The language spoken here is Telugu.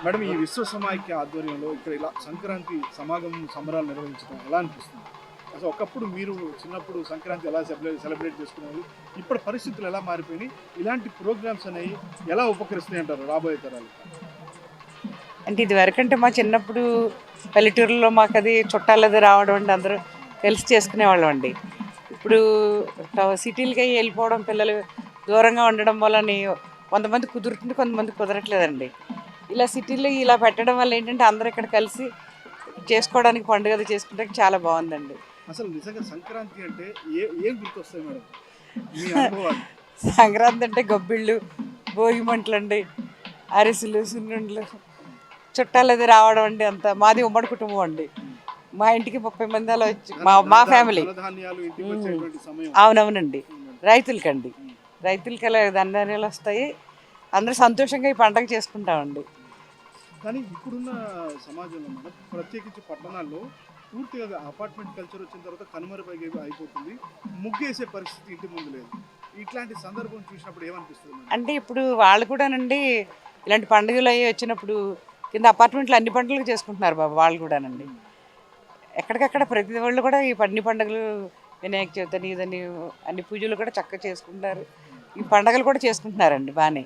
మేడం, ఈ విశ్వ సమాఖ్య ఆధ్వర్యంలో ఇక్కడ ఇలా సంక్రాంతి సమాగమం సంబరాలు నిర్వహించడం ఎలా అనిపిస్తుంది? అసలు ఒకప్పుడు మీరు చిన్నప్పుడు సంక్రాంతి ఎలా సెలబ్రేట్ చేసుకునేవాళ్ళు, ఇప్పుడు పరిస్థితులు ఎలా మారిపోయినాయి, ఇలాంటి ప్రోగ్రామ్స్ అనేవి ఎలా ఉపకరిస్తున్నాయి అంటారు రాబోయే తరాలు? అంటే ఇది వరకంటే మా చిన్నప్పుడు పల్లెటూరులో మాకు అది చుట్టాలది రావడం అండి, అందరూ కలిసి చేసుకునేవాళ్ళం అండి. ఇప్పుడు సిటీలకి వెళ్ళిపోవడం, పిల్లలు దూరంగా ఉండడం వల్ల కొంతమంది కుదురుతుంది, కొంతమంది కుదరట్లేదండి. ఇలా సిటీలో ఇలా పెట్టడం వల్ల ఏంటంటే అందరూ ఇక్కడ కలిసి చేసుకోవడానికి, పండుగ అది చేసుకుంటానికి చాలా బాగుందండి. అసలు నిజంగా సంక్రాంతి అంటే ఏం గుర్తొస్తాయి మేడం మీ అనుభవాలు? సంక్రాంతి అంటే గొబ్బిళ్ళు, భోగి మంటలండి, అరిసెలు, సున్నుండలు, చుట్టాలు అది రావడం అండి. అంతా మాది ఉమ్మడి కుటుంబం అండి. మా ఇంటికి 30 మంది అలా వచ్చి మా ఫ్యామిలీ. ధనధాన్యాలు ఇంటికి వచ్చేటువంటి సమయం. అవునవునండి, రైతులకండి. రైతులకి అలా ధన్యాలు వస్తాయి, అందరూ సంతోషంగా ఈ పండగ చేసుకుంటామండి. కానీ ఇప్పుడున్న సమాజంలో మేడం, ప్రత్యేకించి పట్టణాల్లో పూర్తిగా అపార్ట్మెంట్ కల్చర్ వచ్చిన తర్వాత అయిపోతుంది. ముగ్గేసే పరిస్థితి ఇంటి ముందు లేదు. ఇట్లాంటి సందర్భం చూసినప్పుడు ఏమనిపిస్తుంది మేడం? అంటే ఇప్పుడు వాళ్ళు కూడానండి ఇలాంటి పండుగలు అవి వచ్చినప్పుడు కింద అపార్ట్మెంట్లు అన్ని పండుగలు చేసుకుంటున్నారు బాబు, వాళ్ళు కూడానండి. ఎక్కడికక్కడ ప్రతి వాళ్ళు కూడా ఈ అన్ని పండుగలు, వినాయక చవితి అని ఇదని అన్ని పూజలు కూడా చక్కగా చేసుకుంటున్నారు. ఈ పండుగలు కూడా చేసుకుంటున్నారండి బాగానే.